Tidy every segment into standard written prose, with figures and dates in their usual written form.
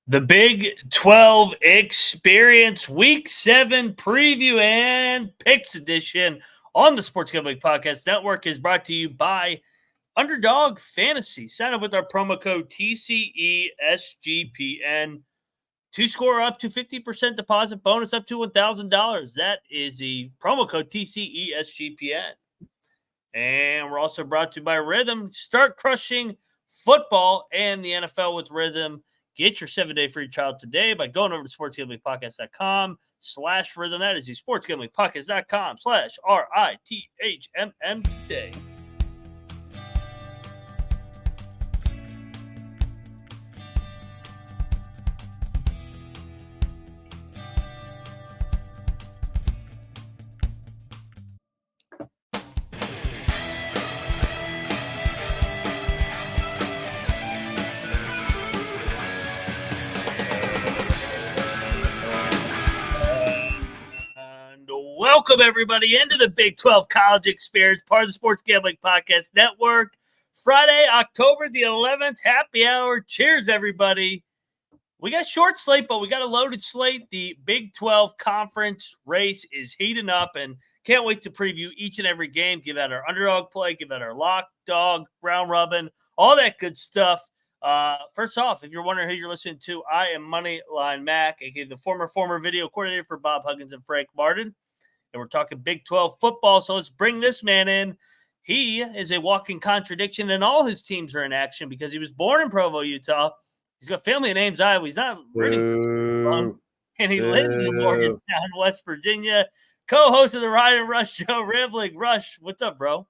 The Big 12 Experience Week 7 preview and picks edition on the Sports Gambling Podcast Network is brought to you by Underdog Fantasy. Sign up with our promo code TCESGPN to score up to 50% deposit bonus up to $1,000. That is the promo code TCESGPN. And we're also brought to you by Rhythm. Start crushing football and the NFL with Rhythm. Get your 7-day free trial today by going over to sportsgamblingpodcast.com/rhythm. That is the sportsgamblingpodcast.com/RITHMM today. Welcome, everybody, into the Big 12 College Experience, part of the Sports Gambling Podcast Network. Friday, October the 11th, happy hour. Cheers, everybody. We got a short slate, but we got a loaded slate. The Big 12 Conference race is heating up, and can't wait to preview each and every game, give out our underdog play, give out our lock, dog, round robin, all that good stuff. First off, if you're wondering who you're listening to, I am Moneyline Mac, aka the former video coordinator for Bob Huggins and Frank Martin. And we're talking Big 12 football, so let's bring this man in. He is a walking contradiction, and all his teams are in action because he was born in Provo, Utah. He's got family in Ames, Iowa. He's not rooting for too long, and he lives in Morgantown, West Virginia. Co-host of the Ryan and Rush show, Rambling Rush. What's up, bro?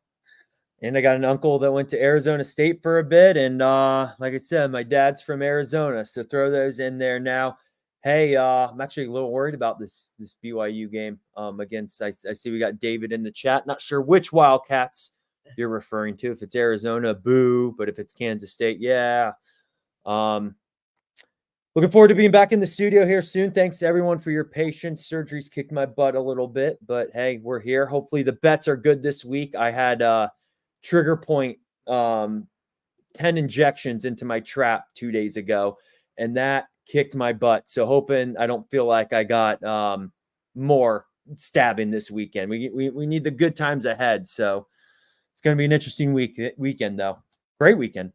And I got an uncle that went to Arizona State for a bit, and like I said, my dad's from Arizona, so throw those in there now. Hey, I'm actually a little worried about this BYU game against, I see we got David in the chat. Not sure which Wildcats you're referring to. If it's Arizona, boo. But if it's Kansas State, yeah. Looking forward to being back in the studio here soon. Thanks, everyone, for your patience. Surgery's kicked my butt a little bit. But, hey, we're here. Hopefully the bets are good this week. I had trigger point 10 injections into my trap 2 days ago. And that kicked my butt. So hoping I don't feel like I got more stabbing this weekend. We need the good times ahead. So it's going to be an interesting weekend, though. Great weekend.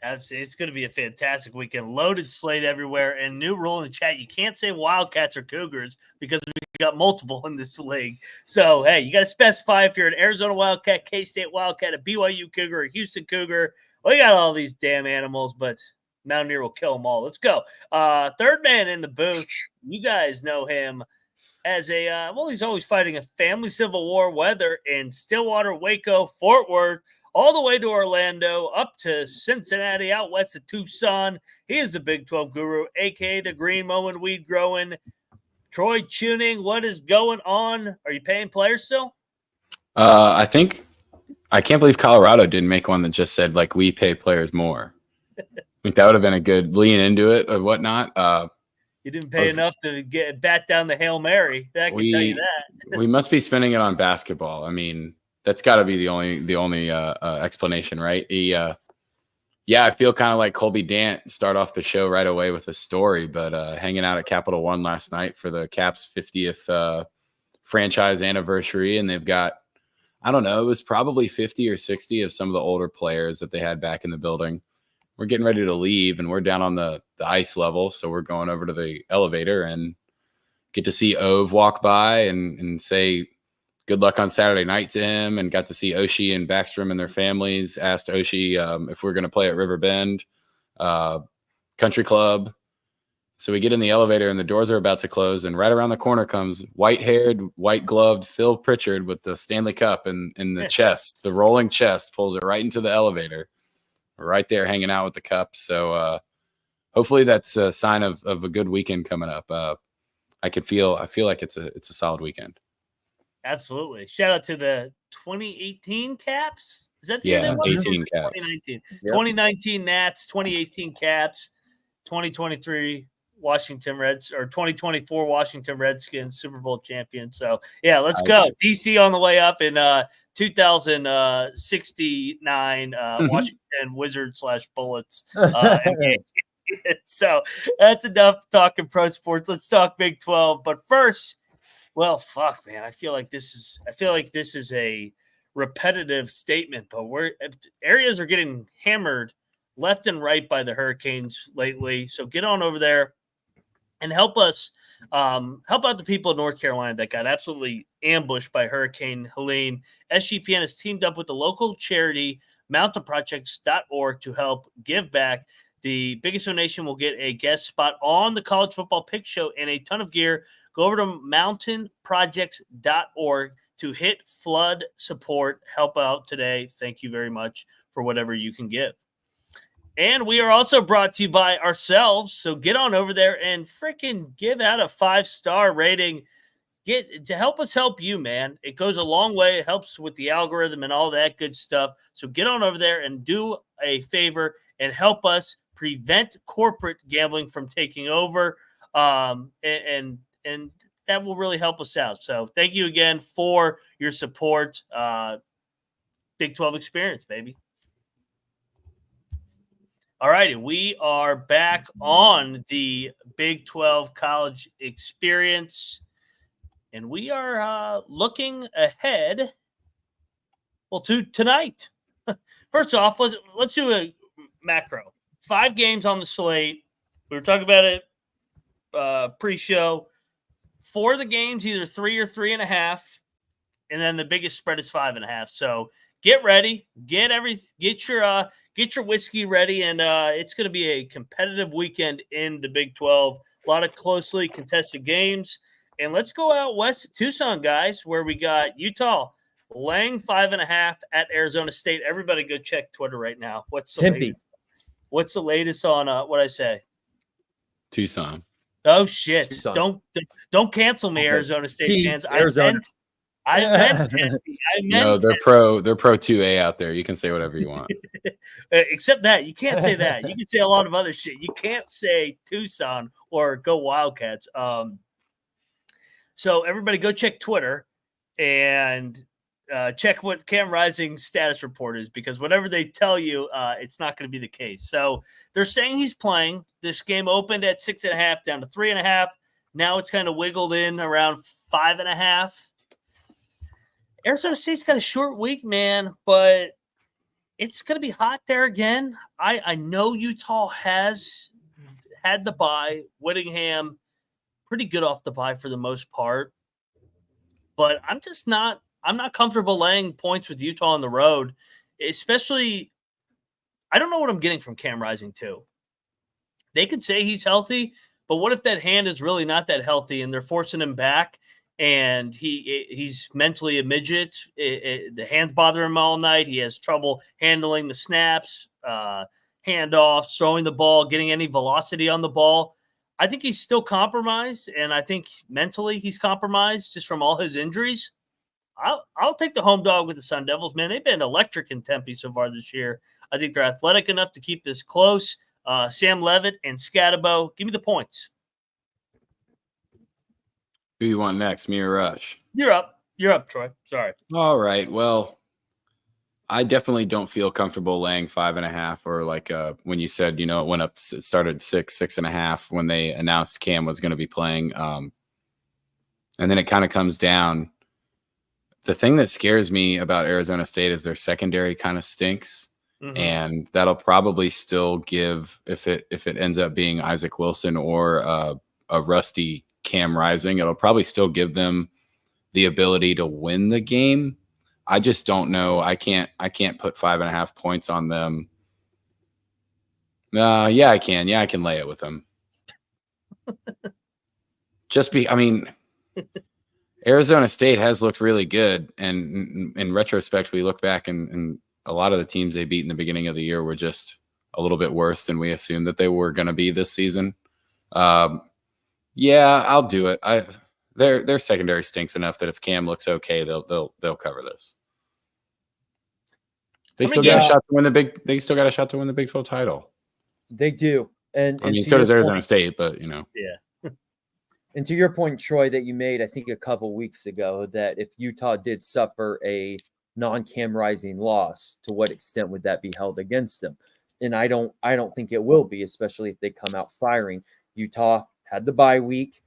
Absolutely. It's going to be a fantastic weekend. Loaded slate everywhere. And new rule in the chat, you can't say Wildcats or Cougars because we got multiple in this league. So, hey, you got to specify if you're an Arizona Wildcat, K-State Wildcat, a BYU Cougar, a Houston Cougar. We got all these damn animals, but Mountaineer will kill them all. Let's go. Third man in the booth. You guys know him as he's always fighting a family civil war, whether in Stillwater, Waco, Fort Worth, all the way to Orlando, up to Cincinnati, out west of Tucson. He is the Big 12 guru, a.k.a. the green moment weed growing. Troy Chewning, what is going on? Are you paying players still? I can't believe Colorado didn't make one that just said, like, we pay players more. I think that would have been a good lean into it or whatnot. You didn't pay enough to bat down the Hail Mary. I can tell you that. We must be spending it on basketball. I mean, that's got to be the only explanation, right? I feel kind of like Colby Dant start off the show right away with a story, but hanging out at Capital One last night for the Caps 50th franchise anniversary, and they've got, I don't know, it was probably 50 or 60 of some of the older players that they had back in the building. We're getting ready to leave, and we're down on the ice level, so we're going over to the elevator and get to see Ove walk by and say good luck on Saturday night to him, and got to see Oshie and Backstrom and their families. Asked Oshie if we're going to play at River Bend Country Club. So we get in the elevator, and the doors are about to close, and right around the corner comes white-haired, white-gloved Phil Pritchard with the Stanley Cup in the chest, the rolling chest, pulls it right into the elevator. Right there hanging out with the cup. So hopefully that's a sign of a good weekend coming up. I feel like it's a solid weekend. Absolutely. Shout out to the 2018 Caps. Is that the year they won? 18 Caps. 2019. Yep. 2019 Nats, 2018 Caps, 2023 Washington Reds, or 2024 Washington Redskins Super Bowl champion. So, yeah, let's go. DC on the way up in 2069 Washington Wizards /Bullets. So that's enough talking pro sports. Let's talk Big 12. But first, well, fuck, man. I feel like this is a repetitive statement, but areas are getting hammered left and right by the Hurricanes lately. So get on over there and help us help out the people of North Carolina that got absolutely ambushed by Hurricane Helene. SGPN has teamed up with the local charity mountainprojects.org to help give back. The biggest donation will get a guest spot on the College Football Pick Show and a ton of gear. Go over to mountainprojects.org to hit flood support. Help out today. Thank you very much for whatever you can give. And we are also brought to you by ourselves. So get on over there and freaking give out a 5-star rating. Get to help us help you, man. It goes a long way. It helps with the algorithm and all that good stuff. So get on over there and do a favor and help us prevent corporate gambling from taking over. And that will really help us out. So thank you again for your support. Big 12 experience, baby. All righty, we are back on the Big 12 college experience, and we are looking ahead, well, to tonight. First off, let's do a macro. 5 games on the slate. We were talking about it pre-show. 4 of the games, either 3 or 3.5, and then the biggest spread is 5.5. So get ready, get your whiskey ready, and it's going to be a competitive weekend in the Big 12. A lot of closely contested games. And let's go out west to Tucson, guys, where we got Utah laying 5.5 at Arizona State. Everybody go check Twitter right now. What's the latest on what I say? Tucson. Oh, shit. Tucson. Don't cancel me, Arizona State fans. Arizona. I meant no, they're pro 2A out there. You can say whatever you want. Except that. You can't say that. You can say a lot of other shit. You can't say Tucson or go Wildcats. So everybody go check Twitter and check what Cam Rising status report is, because whatever they tell you, it's not going to be the case. So they're saying he's playing. This game opened at 6.5 down to 3.5. Now it's kind of wiggled in around 5.5. Arizona State's got a short week, man, but it's going to be hot there again. I know Utah has had the bye. Whittingham, pretty good off the bye for the most part. But I'm not comfortable laying points with Utah on the road, especially I don't know what I'm getting from Cam Rising too. They could say he's healthy, but what if that hand is really not that healthy and they're forcing him back? And he's mentally a midget. The hands bother him all night. He has trouble handling the snaps, handoffs, throwing the ball, getting any velocity on the ball. I think he's still compromised, and I think mentally he's compromised just from all his injuries. I'll take the home dog with the Sun Devils, man. They've been electric in Tempe so far this year. I think they're athletic enough to keep this close. Sam Levitt and Scatabo, give me the points. Who you want next, me or Rush? You're up, Troy. Sorry. All right. Well, I definitely don't feel comfortable laying 5.5, or like when you said, it went up, it started 6.5 when they announced Cam was going to be playing. And then it kind of comes down. The thing that scares me about Arizona State is their secondary kind of stinks. Mm-hmm. And that'll probably still give, if it ends up being Isaac Wilson or a rusty Cam Rising, it'll probably still give them the ability to win the game. I just don't know. I can't put 5.5 points on them. Yeah, I can. Yeah, I can lay it with them. Arizona State has looked really good, and in retrospect, we look back and a lot of the teams they beat in the beginning of the year were just a little bit worse than we assumed that they were going to be this season. Yeah, I'll do it. Their secondary stinks enough that if Cam looks okay, they'll cover this. They still got a shot to win the Big 12 title. They do. And so does Arizona State, but Yeah. And to your point, Troy, that you made, I think a couple weeks ago, that if Utah did suffer a non-Cam Rising loss, to what extent would that be held against them? and I don't think it will be, especially if they come out firing. Utah had the bye week.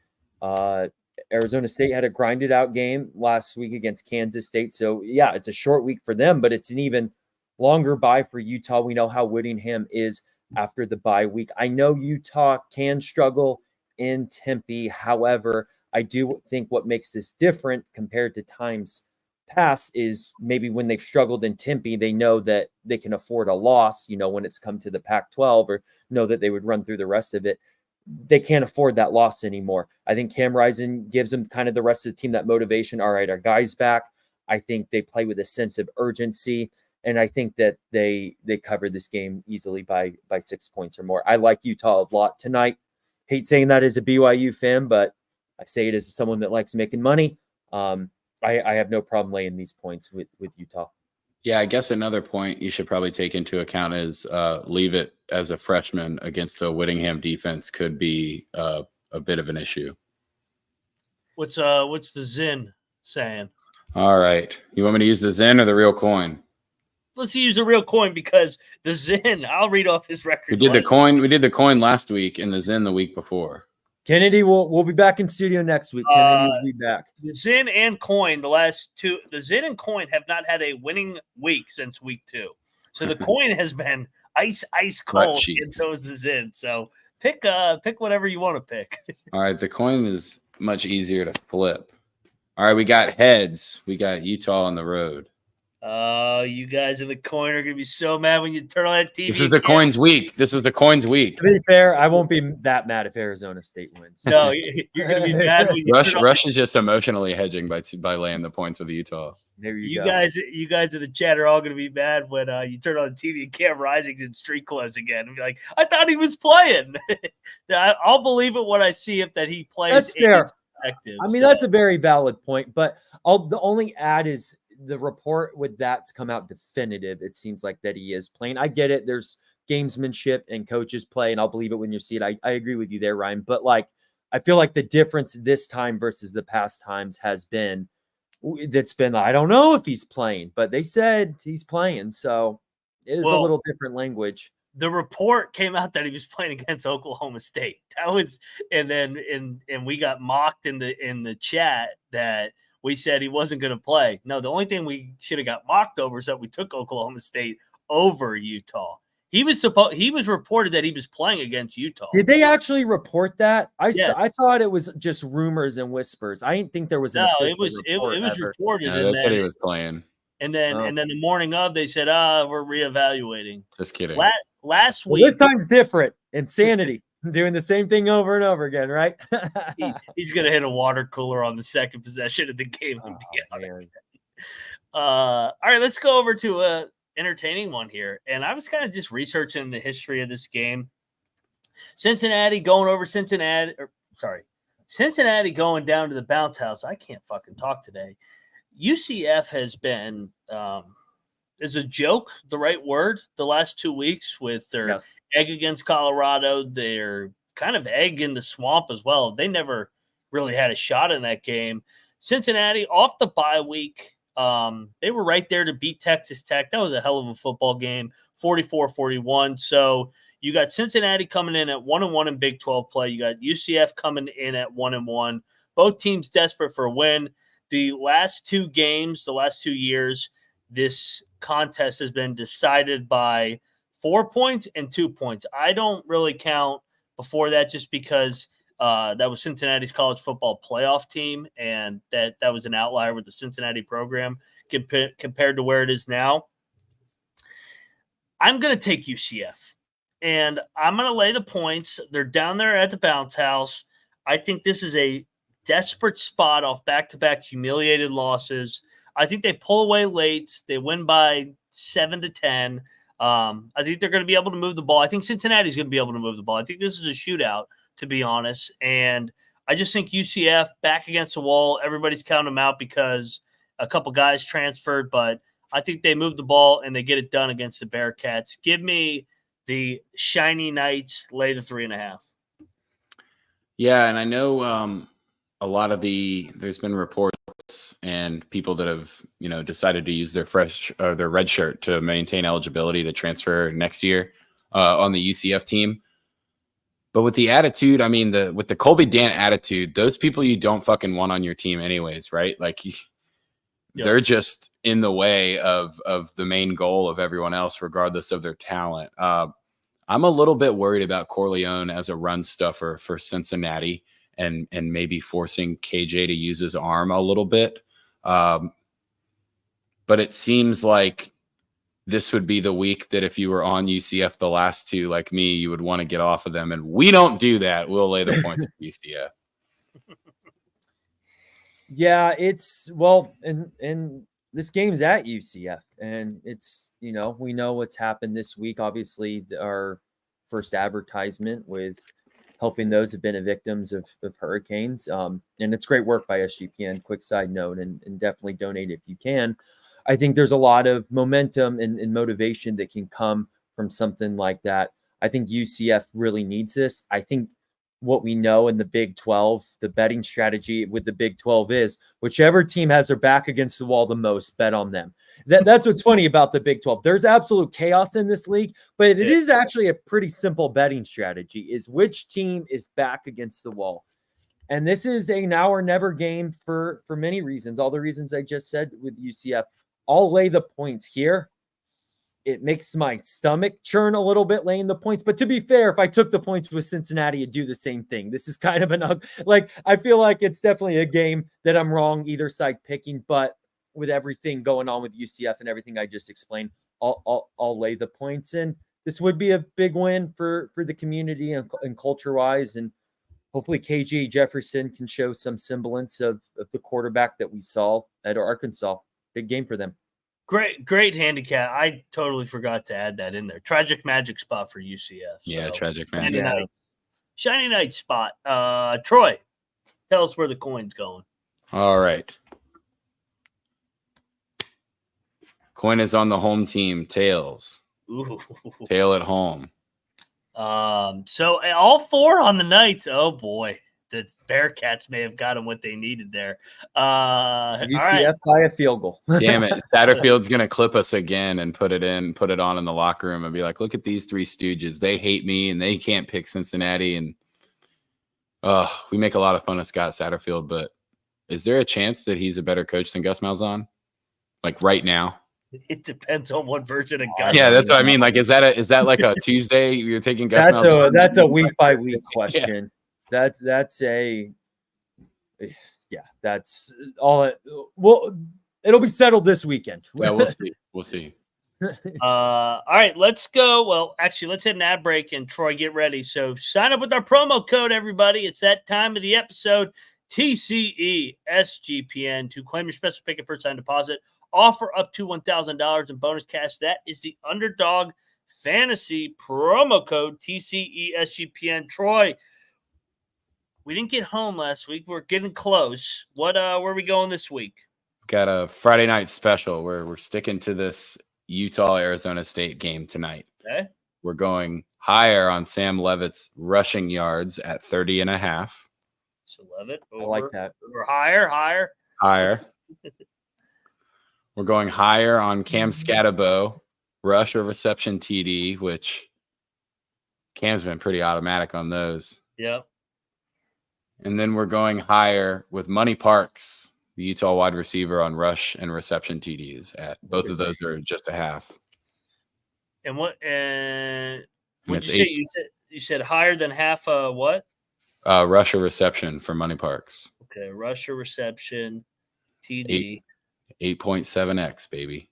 Arizona State had a grinded out game last week against Kansas State. So yeah, it's a short week for them, but it's an even longer bye for Utah. We know how Whittingham is after the bye week. I know Utah can struggle in Tempe. However, I do think what makes this different compared to times past is maybe when they've struggled in Tempe, they know that they can afford a loss, when it's come to the Pac-12, or know that they would run through the rest of it. They can't afford that loss anymore. I think Cam Rising gives them kind of the rest of the team that motivation. All right, our guy's back. I think they play with a sense of urgency, and I think that they cover this game easily by 6 points or more. I like Utah a lot tonight. Hate saying that as a BYU fan, but I say it as someone that likes making money. I have no problem laying these points with Utah. Yeah, I guess another point you should probably take into account is leave it as a freshman against a Whittingham defense could be a bit of an issue. What's the Zin saying? All right. You want me to use the Zen or the real coin? Let's use a real coin, because the Zin, I'll read off his record. We did the coin last week and the Zen the week before. Kennedy will be back in studio next week. Kennedy will be back. The Zin and Coin, the Zin and Coin have not had a winning week since week 2. So the Coin has been ice cold and so is the Zin. So pick whatever you want to pick. All right, the Coin is much easier to flip. All right, we got heads. We got Utah on the road. Oh, you guys in the Coin are going to be so mad when you turn on that TV. This is the Coin's week. To be fair, I won't be that mad if Arizona State wins. No, you're going to be mad when you Rush is just emotionally hedging by laying the points with Utah. There you go. You guys in the chat are all going to be mad when you turn on the TV and Cam Rising's in street clothes again. And be like, I thought he was playing. I'll believe it when I see it that he plays. That's fair. I mean, that's a very valid point. But the only add is the report with that's come out definitive. It seems like that he is playing. I get it. There's gamesmanship and coaches play, and I'll believe it when you see it. I agree with you there, Ryan. But I feel like the difference this time versus the past times has been I don't know if he's playing, but they said he's playing. So it is a little different language. The report came out that he was playing against Oklahoma State. That was, and we got mocked in the chat that we said he wasn't going to play. No, the only thing we should have got mocked over is that we took Oklahoma State over Utah. He was reported that he was playing against Utah. Did they actually report that? Yes. I thought it was just rumors and whispers. I didn't think there was an official report. It was reported. No, they said he was playing. And then the morning of, they said, we're reevaluating. Just kidding. Last week. This time's different. Insanity. Doing the same thing over and over again, right? He's going to hit a water cooler on the second possession of the game. All right, let's go over to a entertaining one here. And I was kind of just researching the history of this game. Cincinnati going going down to the bounce house. I can't fucking talk today. UCF has been is a joke the right word the last 2 weeks with their egg against Colorado. They're kind of egg in the swamp as well. They never really had a shot in that game. Cincinnati off the bye week. They were right there to beat Texas Tech. That was a hell of a football game, 44-41. So you got Cincinnati coming in at 1-1 in Big 12 play. You got UCF coming in at 1-1. Both teams desperate for a win. The last 2 games, the last 2 years, this contest has been decided by 4 points and 2 points. I don't really count before that just because that was Cincinnati's college football playoff team, and that was an outlier with the Cincinnati program compared to where it is now. I'm going to take UCF, and I'm going to lay the points. They're down there at the bounce house. I think this is a desperate spot off back-to-back humiliated losses. I think they pull away late. They win by 7-10. I think they're going to be able to move the ball. I think Cincinnati's going to be able to move the ball. I think this is a shootout, to be honest. And I just think UCF back against the wall. Everybody's counting them out because a couple guys transferred, but I think they move the ball and they get it done against the Bearcats. Give me the Shiny Knights, lay the 3.5. Yeah, and I know a lot of there's been reports and people that have, decided to use their red shirt to maintain eligibility to transfer next year. on the UCF team. But with the attitude, I mean, with the Colby Dant attitude, those people you don't fucking want on your team anyways, right? Like, they're just in the way of the main goal of everyone else, regardless of their talent. I'm a little bit worried about Corleone as a run stuffer for Cincinnati and maybe forcing KJ to use his arm a little bit. But it seems like this would be the week that if you were on UCF the last two, like me, you would want to get off of them. And we don't do that. We'll lay the points for UCF. Yeah, and this game's at UCF, and it's, we know what's happened this week. Obviously, our first advertisement with helping those who've been victims of hurricanes. And it's great work by SGPN. Quick side note, and definitely donate if you can. I think there's a lot of momentum and motivation that can come from something like that. I think UCF really needs this. I think what we know in the Big 12, the betting strategy with the Big 12 is whichever team has their back against the wall the most, bet on them. That's what's funny about the Big 12. There's absolute chaos in this league, but it is actually a pretty simple betting strategy, is which team is back against the wall. And this is a now or never game for many reasons. All the reasons I just said with UCF. I'll lay the points here. It makes my stomach churn a little bit laying the points. But to be fair, if I took the points with Cincinnati, it'd do the same thing. This is kind of I feel like it's definitely a game that I'm wrong either side picking. But with everything going on with UCF and everything I just explained, I'll lay the points in. This would be a big win for the community and culture-wise. And hopefully KJ Jefferson can show some semblance of the quarterback that we saw at Arkansas. Big game for them. Great handicap. I totally forgot to add that in there. Tragic magic spot for UCF. Yeah, tragic magic. Shiny night spot. Troy, tell us where the coin's going. All right. Coin is on the home team, tails. Ooh. Tail at home. So all four on the Knights. Oh boy. The Bearcats may have gotten what they needed there. UCF by a field goal. Damn it. Satterfield's going to clip us again and put it on in the locker room and be like, look at these three stooges. They hate me and they can't pick Cincinnati. And we make a lot of fun of Scott Satterfield, but is there a chance that he's a better coach than Gus Malzahn? Like right now? It depends on what version of Gus. Yeah, that's what I mean. Like, is that like a Tuesday you're taking Gus Malzahn? That's a week by week question. Yeah. That's all. Well, it'll be settled this weekend. Yeah, we'll see. All right, let's go. Well, actually, let's hit an ad break and Troy, get ready. So sign up with our promo code, everybody. It's that time of the episode. TCE SGPN to claim your special pick and first time deposit. Offer up to $1,000 in bonus cash. That is the Underdog Fantasy promo code TCE SGPN. Troy, we didn't get home last week. We're getting close. Where are we going this week? Got a Friday night special where we're sticking to this Utah-Arizona State game tonight. Okay. We're going higher on Sam Levitt's rushing yards at 30.5. So Levitt over. I like that. Over higher. We're going higher on Cam Scatterbo, rush or reception TD, which Cam's been pretty automatic on those. Yep. And then we're going higher with Money Parks, the Utah wide receiver, on rush and reception TDs. At both of those are just a half. And what? What did you say? You said higher than half. What? Rush or reception for Money Parks. Okay, rush or reception TD. 8.7x, baby.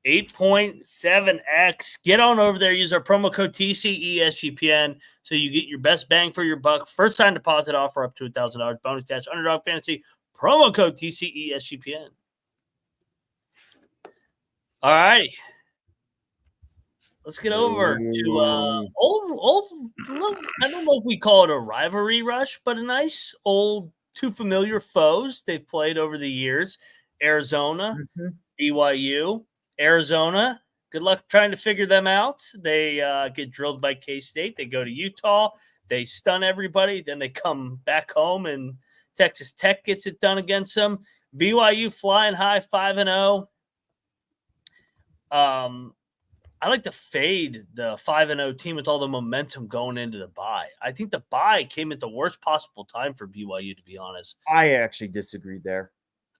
8.7x. Get on over there. Use our promo code TCESGPN so you get your best bang for your buck. First time deposit offer up to $1,000. Bonus cash. Underdog Fantasy. Promo code TCESGPN. All right. Let's get over to old. I don't know if we call it a rivalry rush, but a nice old two familiar foes they've played over the years. Arizona, BYU. Arizona, good luck trying to figure them out. They get drilled by K-State. They go to Utah. They stun everybody. Then they come back home, and Texas Tech gets it done against them. BYU flying high 5-0. I like to fade the 5-0 team with all the momentum going into the bye. I think the bye came at the worst possible time for BYU, to be honest. I actually disagree there.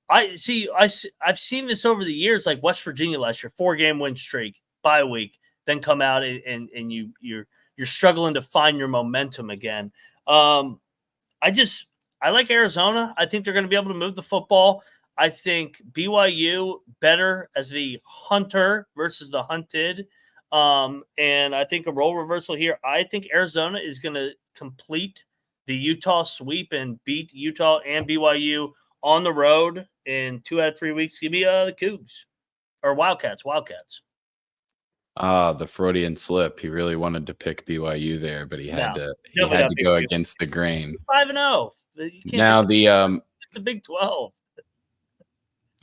I've seen this over the years, like West Virginia last year, 4-game win streak, bye week, then come out and you're struggling to find your momentum again. I like Arizona. I think they're going to be able to move the football. I think BYU better as the hunter versus the hunted. And I think a role reversal here. I think Arizona is going to complete the Utah sweep and beat Utah and BYU on the road in 2 out of 3 weeks. Give me the Cougs or Wildcats. The Freudian slip. He really wanted to pick BYU there, but he had to go against the grain. 5-0. Now it's a Big 12.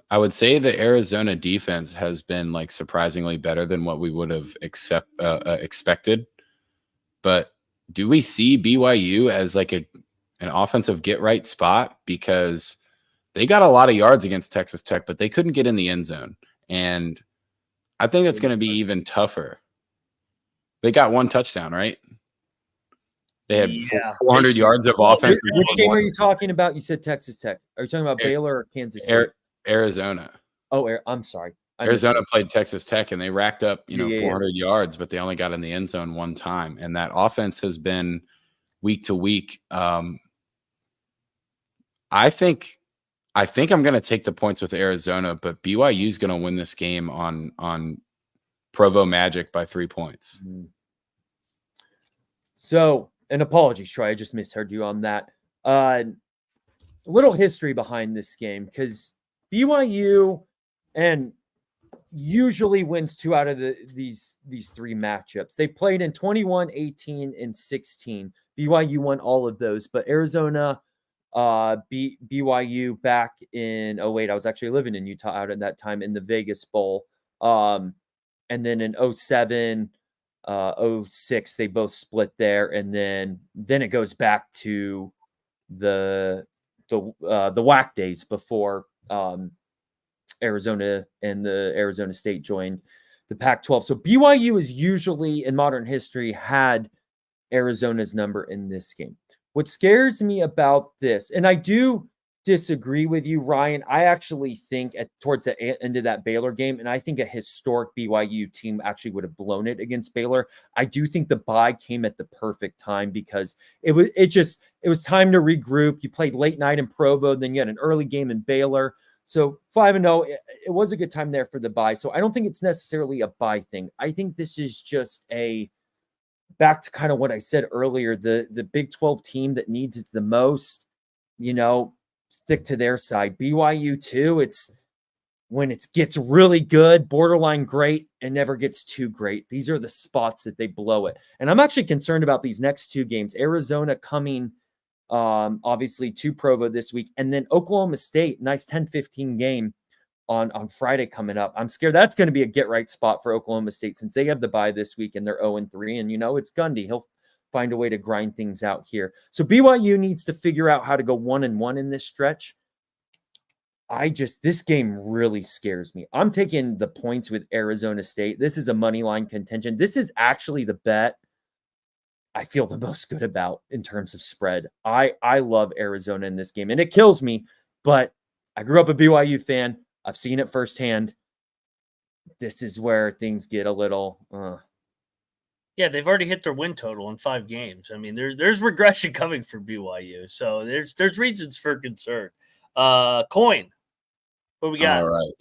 I would say the Arizona defense has been like surprisingly better than what we would have expected. But do we see BYU as like an offensive get right spot? Because they got a lot of yards against Texas Tech, but they couldn't get in the end zone. And I think that's going to be even tougher. They got 1 touchdown, right? They had 400 yards of offense. Which game are you talking about? You said Texas Tech. Are you talking about Baylor or Kansas State? Arizona. Oh, I'm sorry. Arizona played Texas Tech, and they racked up 400 yards, but they only got in the end zone 1 time. And that offense has been week to week. I think I'm going to take the points with Arizona, but BYU is going to win this game on Provo Magic by 3 points. So, and apologies, Troy, I just misheard you on that. A little history behind this game, because BYU and usually wins 2 out of these 3 matchups. They played in 21, 18, and 16. BYU won all of those, but Arizona beat BYU back in 08. I was actually living in Utah out at that time in the Vegas Bowl. And then in 07, 06, they both split there. And then it goes back to the WAC days before Arizona and the Arizona State joined the Pac-12. So BYU is usually in modern history had Arizona's number in this game. What scares me about this, and I do disagree with you, Ryan, I actually think towards the end of that Baylor game, and I think a historic BYU team actually would have blown it against Baylor. I do think the bye came at the perfect time because it was time to regroup. You played late night in Provo, then you had an early game in Baylor. So 5-0, it was a good time there for the bye. So I don't think it's necessarily a bye thing. I think this is just back to kind of what I said earlier, the Big 12 team that needs it the most, stick to their side. BYU too, it's when it gets really good, borderline great, and never gets too great. These are the spots that they blow it. And I'm actually concerned about these next 2 games. Arizona coming obviously to Provo this week, and then Oklahoma State, nice 10-15 game on Friday coming up. I'm scared that's going to be a get right spot for Oklahoma State since they have the bye this week and they're 0-3. And it's Gundy. He'll find a way to grind things out here. So BYU needs to figure out how to go 1-1 in this stretch. This game really scares me. I'm taking the points with Arizona State. This is a money line contention. This is actually the bet I feel the most good about in terms of spread. I love Arizona in this game, and it kills me, but I grew up a BYU fan. I've seen it firsthand. This is where things get a little. Yeah, they've already hit their win total in 5 games. I mean, there's regression coming for BYU, so there's reasons for concern. Coin, what we got? All right.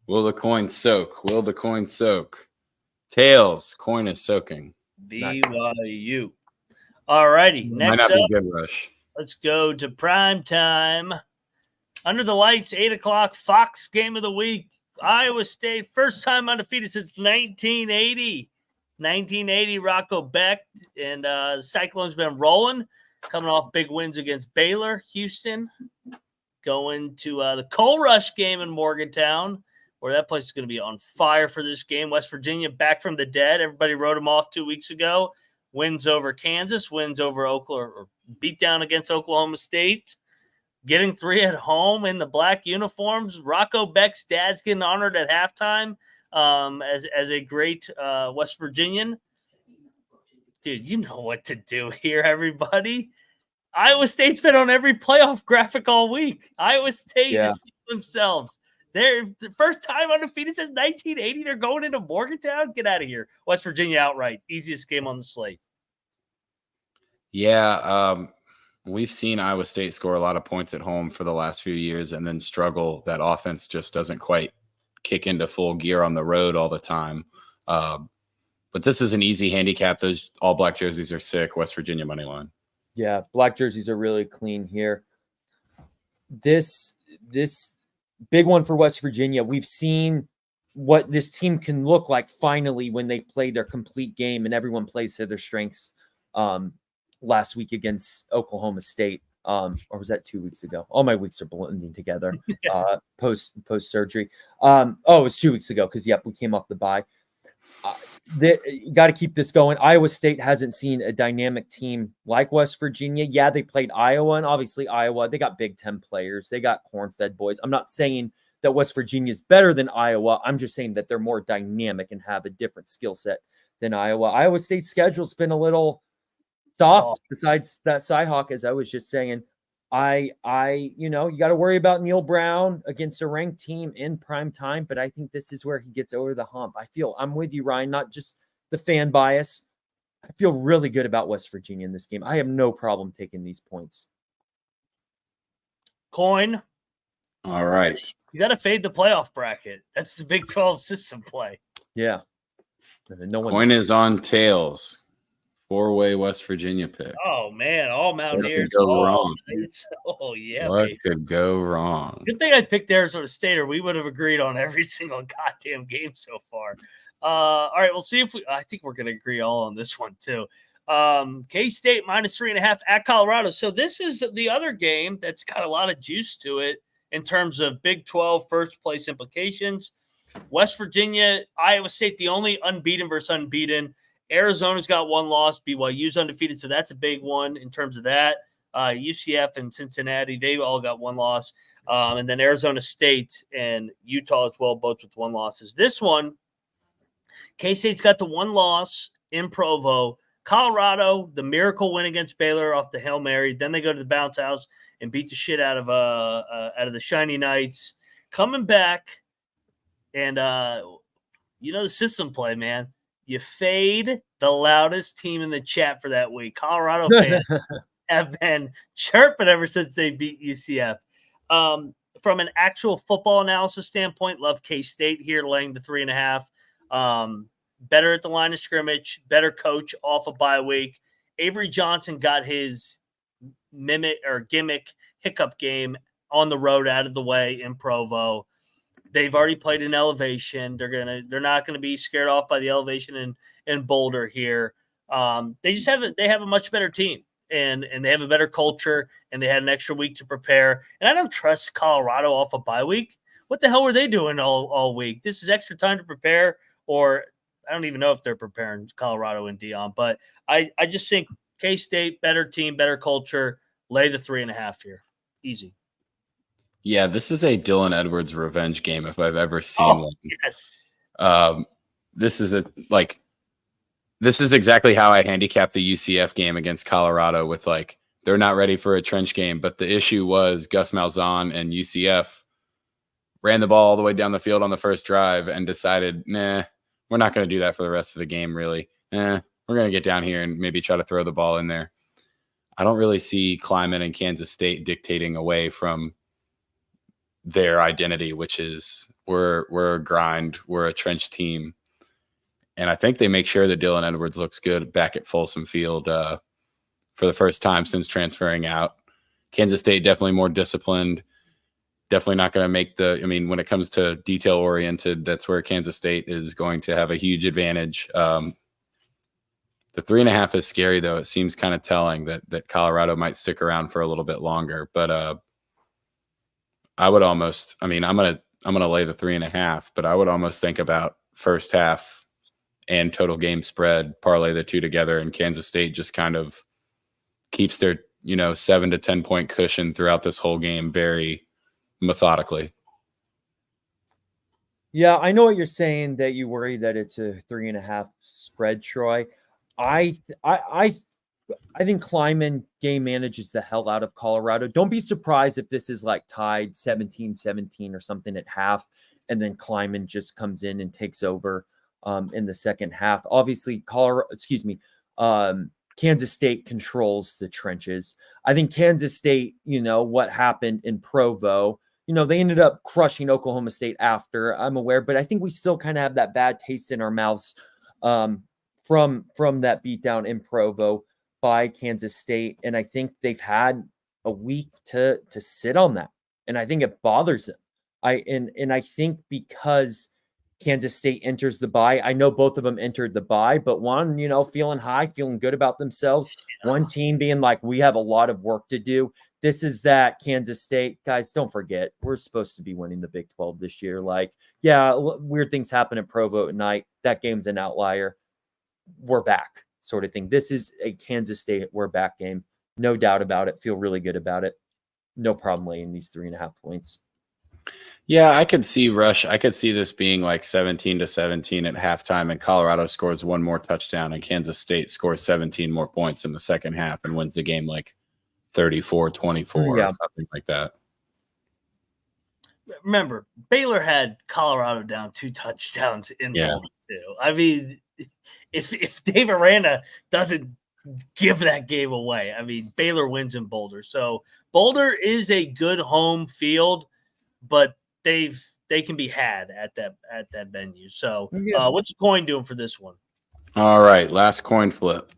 Will the coin soak? Will the coin soak? Tails. Coin is soaking. BYU. All righty. Next Might not up, be good rush. Let's go to prime time. Under the lights, 8 o'clock, Fox game of the week. Iowa State, first time undefeated since 1980. 1980, Rocco Beck and Cyclones been rolling, coming off big wins against Baylor, Houston, going to the Coal Rush game in Morgantown, where that place is going to be on fire for this game. West Virginia back from the dead. Everybody wrote them off 2 weeks ago. Wins over Kansas, wins over Oklahoma, or beat down against Oklahoma State. Getting 3 at home in the black uniforms. Rocco Beck's dad's getting honored at halftime. as a great West Virginian. Dude, you know what to do here, everybody. Iowa State's been on every playoff graphic all week. Iowa State is themselves. They're the first time undefeated since 1980. They're going into Morgantown. Get out of here. West Virginia outright. Easiest game on the slate. Yeah, we've seen Iowa State score a lot of points at home for the last few years and then struggle. That offense just doesn't quite kick into full gear on the road all the time. But this is an easy handicap. Those all black jerseys are sick. West Virginia money line. Yeah, black jerseys are really clean here. This big one for West Virginia. We've seen what this team can look like finally when they play their complete game and everyone plays to their strengths. Last week against Oklahoma State, or was that 2 weeks ago? All my weeks are blending together. Post surgery. It was 2 weeks ago because we came off the bye. You got to keep this going. Iowa State hasn't seen a dynamic team like West Virginia. Yeah, they played Iowa, and obviously Iowa, they got Big Ten players. They got corn-fed boys. I'm not saying that West Virginia is better than Iowa. I'm just saying that they're more dynamic and have a different skill set than Iowa. Iowa State's schedule's been a little soft besides that Cyhawk, as I was just saying. You got to worry about Neal Brown against a ranked team in prime time, but I think this is where he gets over the hump. I'm with you, Ryan, not just the fan bias. I feel really good about West Virginia in this game. I have no problem taking these points. Coin. All right. You got to fade the playoff bracket. That's the Big 12 system play. Yeah. Coin is on tails. 4-way West Virginia pick. Oh, man. All Mountaineers. What could go wrong? Oh, yeah. What could go wrong? Good thing I picked Arizona State, or we would have agreed on every single goddamn game so far. All right, we'll see if I think we're going to agree all on this one, too. K-State -3.5 at Colorado. So this is the other game that's got a lot of juice to it in terms of Big 12 first place implications. West Virginia, Iowa State, the only unbeaten versus unbeaten. Arizona's got one loss. BYU's undefeated, so that's a big one in terms of that. UCF and Cincinnati, they all got one loss. And then Arizona State and Utah as well, both with one losses. This one, K-State's got the one loss in Provo. Colorado, the miracle win against Baylor off the Hail Mary. Then they go to the bounce house and beat the shit out of the Shiny Knights. Coming back, and the system play, man. You fade the loudest team in the chat for that week. Colorado fans have been chirping ever since they beat UCF. From an actual football analysis standpoint, love K-State here laying the 3.5. Better at the line of scrimmage, better coach off a bye week. Avery Johnson got his gimmick hiccup game on the road out of the way in Provo. They've already played in elevation. They're not gonna be scared off by the elevation in Boulder here. They have a much better team and they have a better culture and they had an extra week to prepare. And I don't trust Colorado off a bye week. What the hell were they doing all week? This is extra time to prepare, or I don't even know if they're preparing Colorado and Dion. But I just think K-State, better team, better culture. Lay the 3.5 here. Easy. Yeah, this is a Dylan Edwards revenge game if I've ever seen one. Yes. This is exactly how I handicapped the UCF game against Colorado with they're not ready for a trench game. But the issue was Gus Malzahn and UCF ran the ball all the way down the field on the first drive and decided, we're not going to do that for the rest of the game, really. We're going to get down here and maybe try to throw the ball in there. I don't really see Kleiman and Kansas State dictating away from their identity, which is we're a grind, we're a trench team. And I think they make sure that Dylan Edwards looks good back at Folsom Field for the first time since transferring out. Kansas State definitely more disciplined, definitely not going to make when it comes to detail-oriented, that's where Kansas State is going to have a huge advantage. The 3.5 is scary, though. It seems kind of telling that Colorado might stick around for a little bit longer. But I would almost, I'm gonna lay the 3.5, but I would almost think about first half and total game spread, parlay the two together, and Kansas State just kind of keeps their 7 to 10 point cushion throughout this whole game very methodically. Yeah, I know what you're saying, that you worry that it's a 3.5 spread, Troy. I think Kleiman game manages the hell out of Colorado. Don't be surprised if this is like tied 17-17 or something at half, and then Kleiman just comes in and takes over in the second half. Obviously, Kansas State controls the trenches. I think Kansas State, what happened in Provo, they ended up crushing Oklahoma State after, I'm aware, but I think we still kind of have that bad taste in our mouths from that beatdown in Provo by Kansas State. And I think they've had a week to sit on that. And I think it bothers them. I think because Kansas State enters the bye, I know both of them entered the bye, but one, feeling high, feeling good about themselves. One team being like, we have a lot of work to do. This is that Kansas State. Guys, don't forget, we're supposed to be winning the Big 12 this year. Like, yeah, weird things happen at Provo at night. That game's an outlier. We're back, sort of thing. This is a Kansas State we're back game. No doubt about it. Feel really good about it. No problem laying these 3.5 points. Yeah, I could see Rush. I could see this being like 17-17 at halftime, and Colorado scores one more touchdown, and Kansas State scores 17 more points in the second half and wins the game like 34-24 or something like that. Remember, Baylor had Colorado down 2 touchdowns in Boulder too. I mean, if Dave Aranda doesn't give that game away, I mean, Baylor wins in Boulder. So Boulder is a good home field, but they can be had at that venue. So what's the coin doing for this one? All right, last coin flip.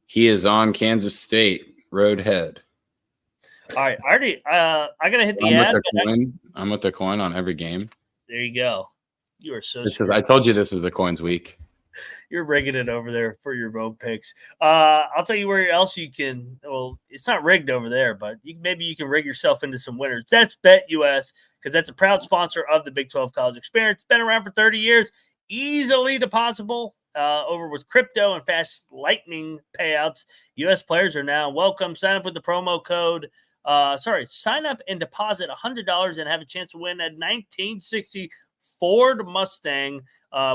He is on Kansas State, road head. All right, I gotta hit the ad. I'm with the coin on every game. There you go. You are so. I told you this is the coins week. You're rigging it over there for your road picks. I'll tell you where else you can. Well, it's not rigged over there, but maybe you can rig yourself into some winners. That's BetUS, because that's a proud sponsor of the Big 12 College Experience. Been around for 30 years, easily depositable over with crypto and fast lightning payouts. U.S. players are now welcome. Sign up with the promo code. Sign up and deposit $100 and have a chance to win a 1960 Ford Mustang.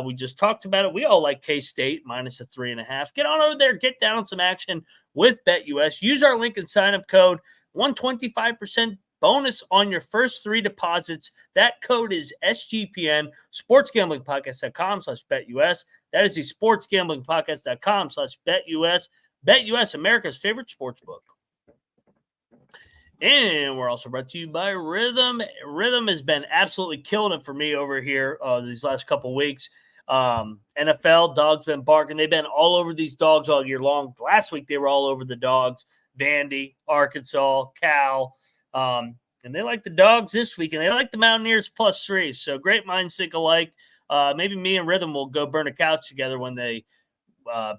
We just talked about it. We all like K-State minus a 3.5. Get on over there. Get down on some action with BetUS. Use our link and sign-up code. 125% bonus on your first 3 deposits. That code is SGPN. SportsGamblingPodcast.com/BetUS. That is the SportsGamblingPodcast.com/BetUS. BetUS, America's favorite sports book. And we're also brought to you by Rhythm. Rhythm has been absolutely killing it for me over here these last couple weeks. NFL, dogs been barking. They've been all over these dogs all year long. Last week, they were all over the dogs. Vandy, Arkansas, Cal. And they like the dogs this week, and they like the Mountaineers +3. So great minds think alike. Maybe me and Rhythm will go burn a couch together when they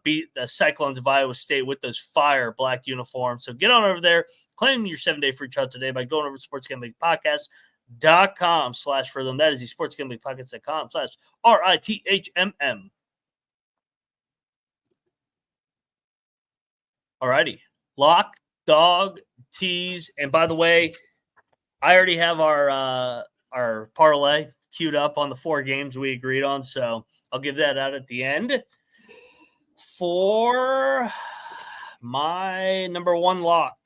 beat the Cyclones of Iowa State with those fire black uniforms. So get on over there. Claim your 7-day free trial today by going over to sportsgamblingpodcast.com/rhythm. That is the sportsgamblingpodcast.com/RITHMM. All righty. Lock, dog, tease. And by the way, I already have our parlay queued up on the 4 games we agreed on. So I'll give that out at the end. For my number 1 lock.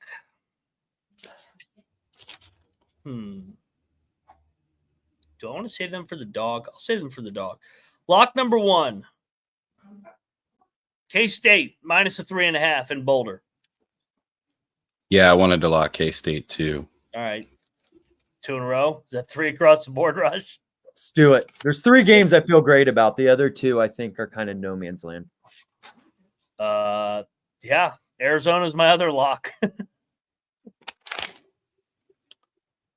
Do I want to save them for the dog? I'll save them for the dog. Lock number 1. K-State minus a 3.5 in Boulder. Yeah, I wanted to lock K-State too. All right. 2 in a row? Is that 3 across the board, Rush? Let's do it. There's 3 games I feel great about. The other 2 I think are kind of no man's land. Yeah, Arizona's my other lock.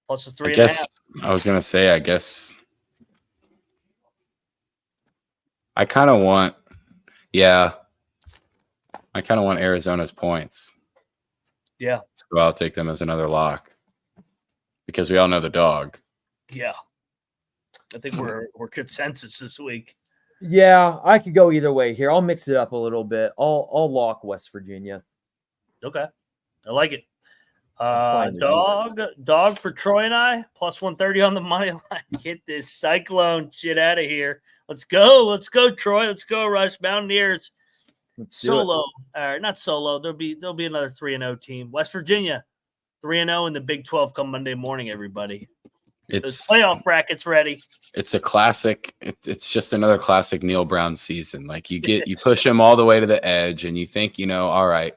Plus a 3.5. I was gonna say, I kind of want Arizona's points. Yeah. So I'll take them as another lock because we all know the dog. Yeah. I think we're consensus this week. Yeah, I could go either way here. I'll mix it up a little bit. I'll lock West Virginia. Okay. I like it. Dog for Troy and I, plus 130 on the money line. Get this Cyclone shit out of here. Let's go, Troy. Let's go, Rush. Mountaineers. Solo, not solo. There'll be another 3-0 team. West Virginia, 3-0 in the Big 12 come Monday morning. Everybody, those playoff brackets ready. It's a classic. It's just another classic Neal Brown season. Like you push him all the way to the edge, and you think, all right,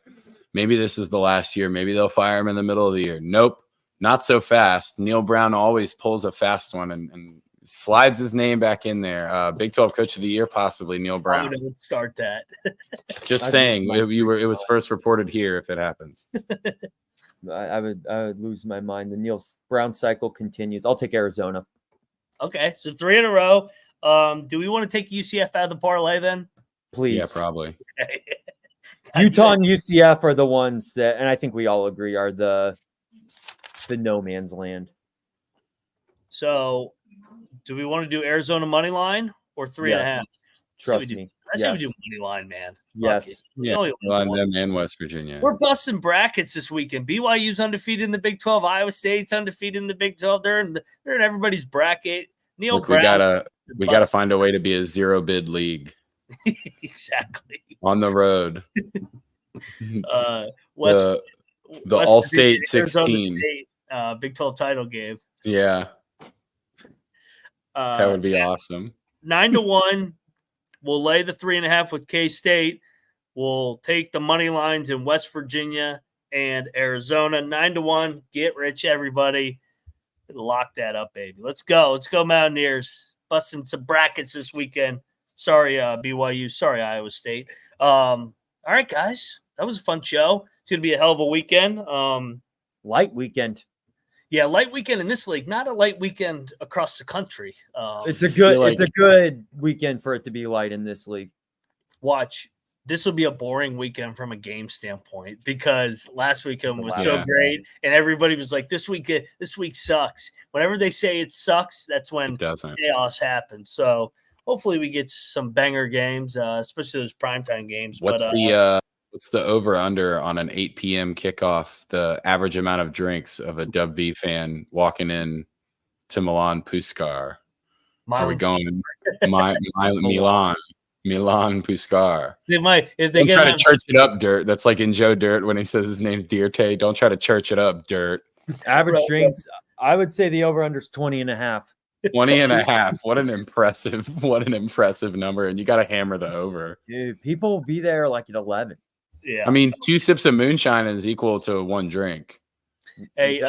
maybe this is the last year. Maybe they'll fire him in the middle of the year. Nope, not so fast. Neal Brown always pulls a fast one and slides his name back in there. Big 12 Coach of the Year, possibly Neal Brown. I would start that. Just saying, it was first reported here. If it happens, I would lose my mind. The Neal Brown cycle continues. I'll take Arizona. Okay, so 3 in a row. Do we want to take UCF out of the parlay then? Please. Yeah, probably. Okay. Utah and UCF are the ones that, and I think we all agree, are the no man's land. So, do we want to do Arizona money line or 3.5? Trust me. I say we do money line, man. Yes. Yeah. On them and West Virginia. We're busting brackets this weekend. BYU's undefeated in the Big 12. Iowa State's undefeated in the Big 12. They're in everybody's bracket. Neal Brown. We gotta find a way to be a zero bid league. Exactly. On the road. The All-State 16. Big 12 title game. Yeah. That would be awesome. 9-1. We'll lay the 3.5 with K-State. We'll take the money lines in West Virginia and Arizona. 9-1. Get rich, everybody. Lock that up, baby. Let's go. Let's go, Mountaineers. Busting some brackets this weekend. Sorry, BYU. Sorry, Iowa State. All right, guys. That was a fun show. It's going to be a hell of a weekend. Light weekend. Yeah, light weekend in this league. Not a light weekend across the country. It's a good weekend for it to be light in this league. Watch. This will be a boring weekend from a game standpoint because last weekend was so great, and everybody was like, "This week sucks." Whenever they say it sucks, that's when chaos happens. So hopefully, we get some banger games, especially those primetime games. What's the over under on an 8 p.m. kickoff? The average amount of drinks of a Dub V fan walking in to Milan Puskar. Are we going Milan Puskar? They might if they don't try to church it up, Dirt. That's like in Joe Dirt when he says his name's Dirte. Don't try to church it up, Dirt. Average drinks. I would say the over under is 20.5. 20.5. What an impressive number. And you got to hammer the over. Dude, people will be there like at 11. Yeah. I mean, 2 sips of moonshine is equal to 1 drink. Hey,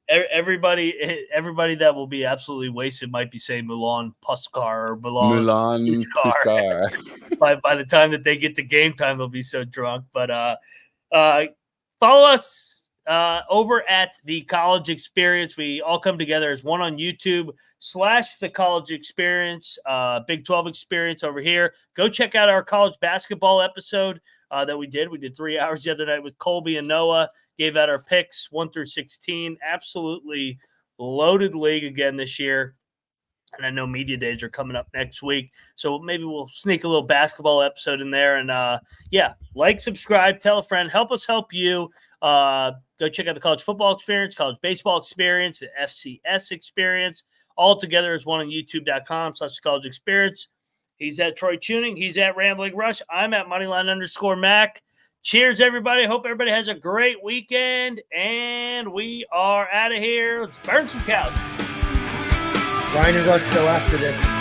everybody that will be absolutely wasted might be saying Milan Puskar or Milan Puskar. By the time that they get to game time, they'll be so drunk. But follow us over at the College Experience. We all come together as one on YouTube / the College Experience, Big 12 Experience over here. Go check out our college basketball episode that we did. We did 3 hours the other night with Colby and Noah. Gave out our picks 1 through 16. Absolutely loaded league again this year. And I know media days are coming up next week. So maybe we'll sneak a little basketball episode in there. And like, subscribe, tell a friend, help us help you. Go check out the College Football Experience, College Baseball Experience, the FCS Experience. All together as one on youtube.com/College Experience. He's at Troy Chewning. He's at Rambling Rush. I'm at Moneyline_Mac. Cheers, everybody. Hope everybody has a great weekend. And we are out of here. Let's burn some couch. Ryan and Rush show after this.